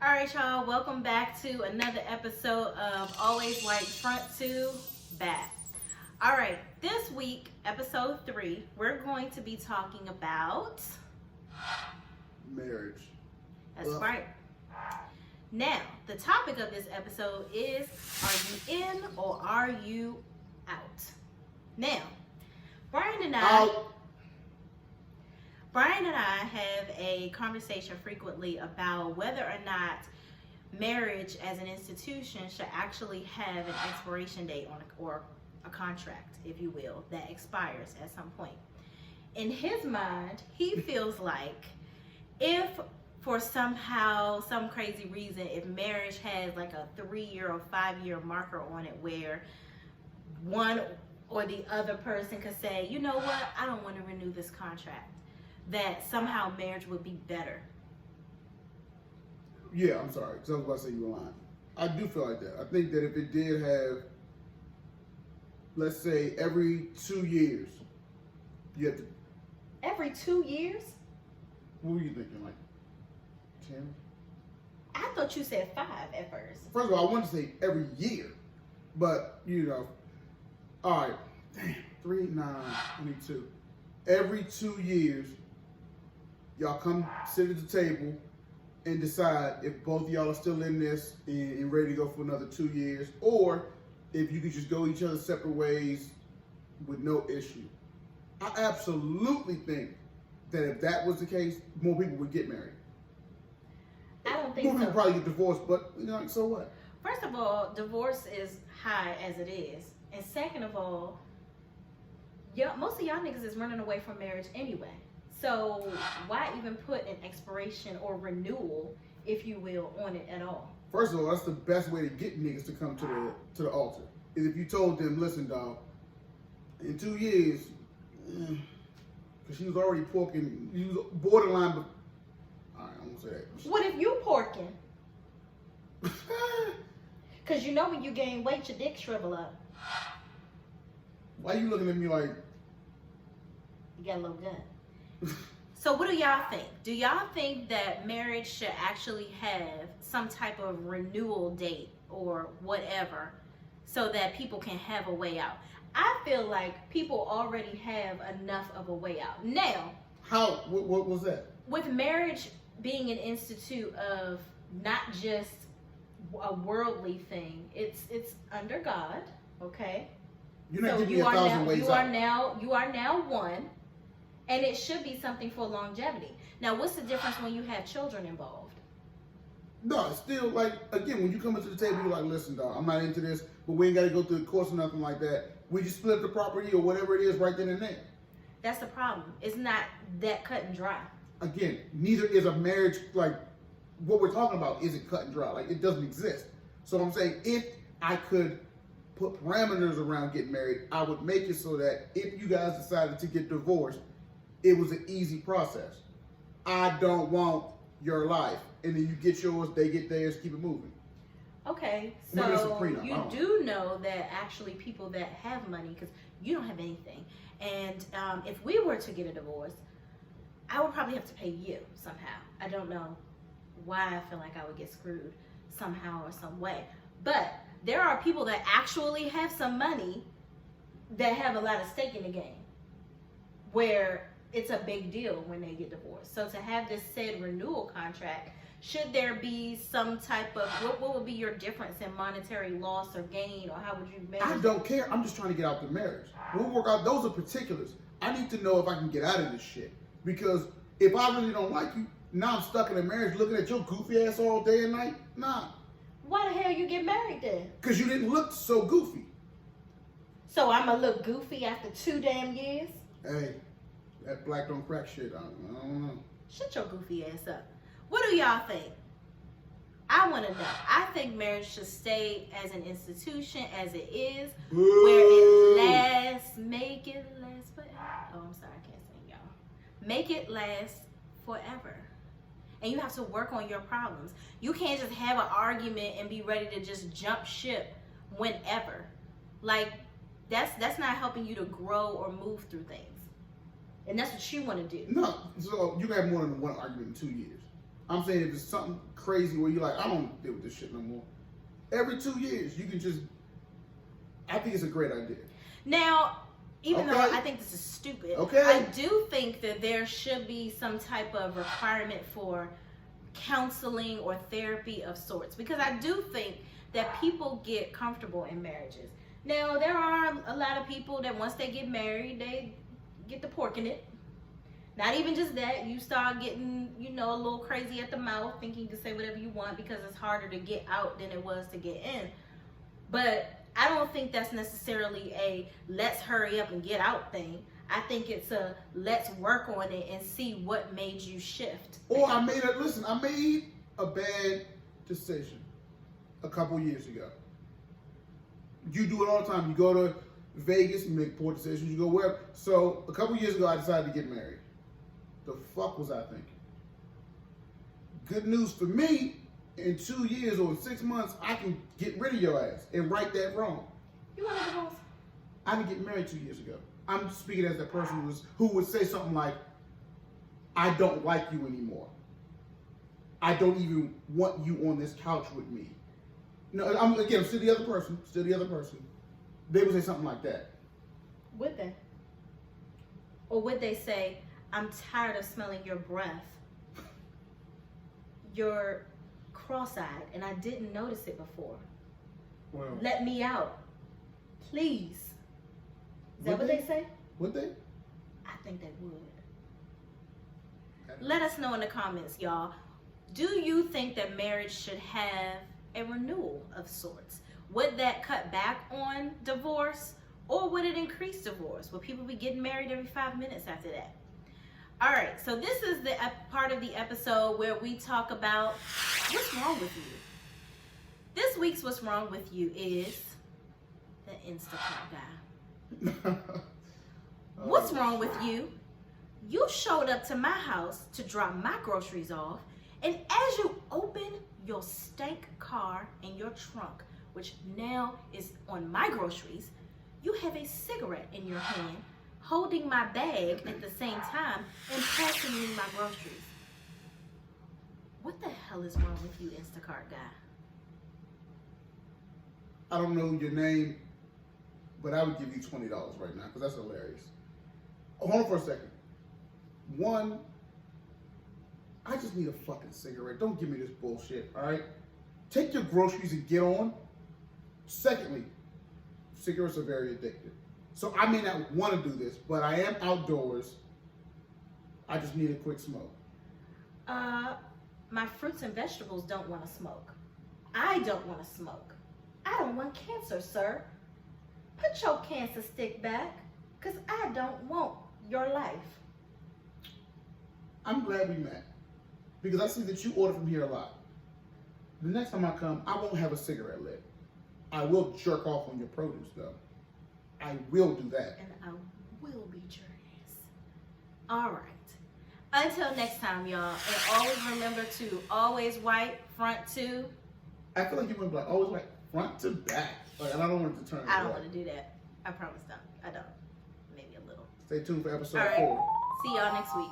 All right, y'all, welcome back to another episode of Always Like Front to Back. All right, this week, episode 3, we're going to be talking about marriage. That's right. Now, the topic of this episode is, are you in or are you out? Now, Brian and I have a conversation frequently about whether or not marriage as an institution should actually have an expiration date or a contract, if you will, that expires at some point. In his mind, he feels like if for some crazy reason, if marriage has like a 3-year or 5-year marker on it where one or the other person could say, you know what, I don't want to renew this contract, that somehow marriage would be better. Yeah, I'm sorry, because I was about to say you were lying. I do feel like that. I think that if it did have, let's say, every 2 years, you have to... Every 2 years? What were you thinking, like 10? I thought you said 5 at first. First of all, I wanted to say every year, but, all right, damn, 3, 9, 22. Every 2 years, y'all come sit at the table and decide if both of y'all are still in this and ready to go for another 2 years, or if you could just go each other's separate ways with no issue. I absolutely think that if that was the case, more people would get married. I don't think so. More people probably get divorced, but so what? First of all, divorce is high as it is. And second of all, most of y'all niggas is running away from marriage anyway. So why even put an expiration or renewal, if you will, on it at all? First of all, that's the best way to get niggas to come to the altar. Is if you told them, listen, dog, in 2 years, because she was already porking, you was borderline. All right, I won't say that. What if you porking? Because you know when you gain weight, your dick shrivel up. Why you looking at me like? You got a little gun. So what do y'all think? Do y'all think that marriage should actually have some type of renewal date or whatever so that people can have a way out? I feel like people already have enough of a way out. Now, how? What was that? With marriage being an institute of not just a worldly thing, it's under God, okay? You're not giving me 1,000 ways out. You are now one. And it should be something for longevity. Now, what's the difference when you have children involved? No, it's still like, again, when you come into the table, you're like, listen, dog, I'm not into this, but we ain't got to go through the course or nothing like that. We just split the property or whatever it is right then and there. That's the problem. It's not that cut and dry. Again, neither is a marriage, like, what we're talking about isn't cut and dry. Like, it doesn't exist. So I'm saying, if I could put parameters around getting married, I would make it so that if you guys decided to get divorced, it was an easy process. I don't want your life. And then you get yours, they get theirs, keep it moving. Okay, so you do know that actually people that have money, because you don't have anything, and if we were to get a divorce, I would probably have to pay you somehow. I don't know why I feel like I would get screwed somehow or some way. But there are people that actually have some money that have a lot of stake in the game, where it's a big deal when they get divorced. So to have this said renewal contract, should there be some type of, what would be your difference in monetary loss or gain, or how would you measure? I don't care. I'm just trying to get out the marriage. We'll work out, those are particulars. I need to know if I can get out of this shit. Because if I really don't like you, now I'm stuck in a marriage looking at your goofy ass all day and night. Nah. Why the hell you get married then? Because you didn't look so goofy. So I'm going to look goofy after 2 damn years? Hey. That black don't crack shit. I don't know. Shut your goofy ass up. What do y'all think? I want to know. I think marriage should stay as an institution as it is, where it lasts. Make it last forever. Oh, I'm sorry, I can't sing, y'all. Make it last forever. And you have to work on your problems. You can't just have an argument and be ready to just jump ship whenever. Like, that's not helping you to grow or move through things. And that's what you want to do. No, so you can have more than one argument in 2 years. I'm saying if it's something crazy where you're like, I don't deal with this shit no more. Every 2 years, you can just. I think it's a great idea. Now, even though I think this is stupid, I do think that there should be some type of requirement for counseling or therapy of sorts, because I do think that people get comfortable in marriages. Now, there are a lot of people that once they get married, they get the pork in it. Not even just that, you start getting, a little crazy at the mouth, thinking you can say whatever you want because it's harder to get out than it was to get in. But I don't think that's necessarily a let's hurry up and get out thing. I think it's a let's work on it and see what made you shift. Or I made a bad decision a couple years ago. You do it all the time. You go to Vegas, you make poor decisions, you go wherever. So a couple years ago, I decided to get married. The fuck was I thinking? Good news for me, in 2 years or 6 months, I can get rid of your ass and right that wrong. You want a divorce? I didn't get married 2 years ago. I'm speaking as that person who would say something like, I don't like you anymore. I don't even want you on this couch with me. No, I'm still the other person. They would say something like that. Would they? Or would they say, I'm tired of smelling your breath. You're cross-eyed and I didn't notice it before. Well, let me out. Please. Is that what they say? Would they? I think they would. Let us know in the comments, y'all. Do you think that marriage should have a renewal of sorts? Would that cut back on divorce, or would it increase divorce? Will people be getting married every 5 minutes after that? All right, so this is the part of the episode where we talk about what's wrong with you. This week's what's wrong with you is the Instacart guy. What's wrong with you? You showed up to my house to drop my groceries off, and as you open your stank car in your trunk, which now is on my groceries, you have a cigarette in your hand, holding my bag at the same time and passing me my groceries. What the hell is wrong with you, Instacart guy? I don't know your name, but I would give you $20 right now because that's hilarious. Hold on for a second. One, I just need a fucking cigarette. Don't give me this bullshit, all right? Take your groceries and get on. Secondly, cigarettes are very addictive. So I may not want to do this, but I am outdoors. I just need a quick smoke. My fruits and vegetables don't want to smoke. I don't want to smoke. I don't want cancer, sir. Put your cancer stick back, because I don't want your life. I'm glad we met, because I see that you order from here a lot. The next time I come, I won't have a cigarette lit. I will jerk off on your produce, though. I will do that. And I will beat your ass. All right. Until next time, y'all. And always remember to always wipe front to... I feel like you went like always like front to back. Like, and I don't want it to turn. I don't want to do that. I promise not. I don't. Maybe a little. Stay tuned for episode 4. See y'all next week.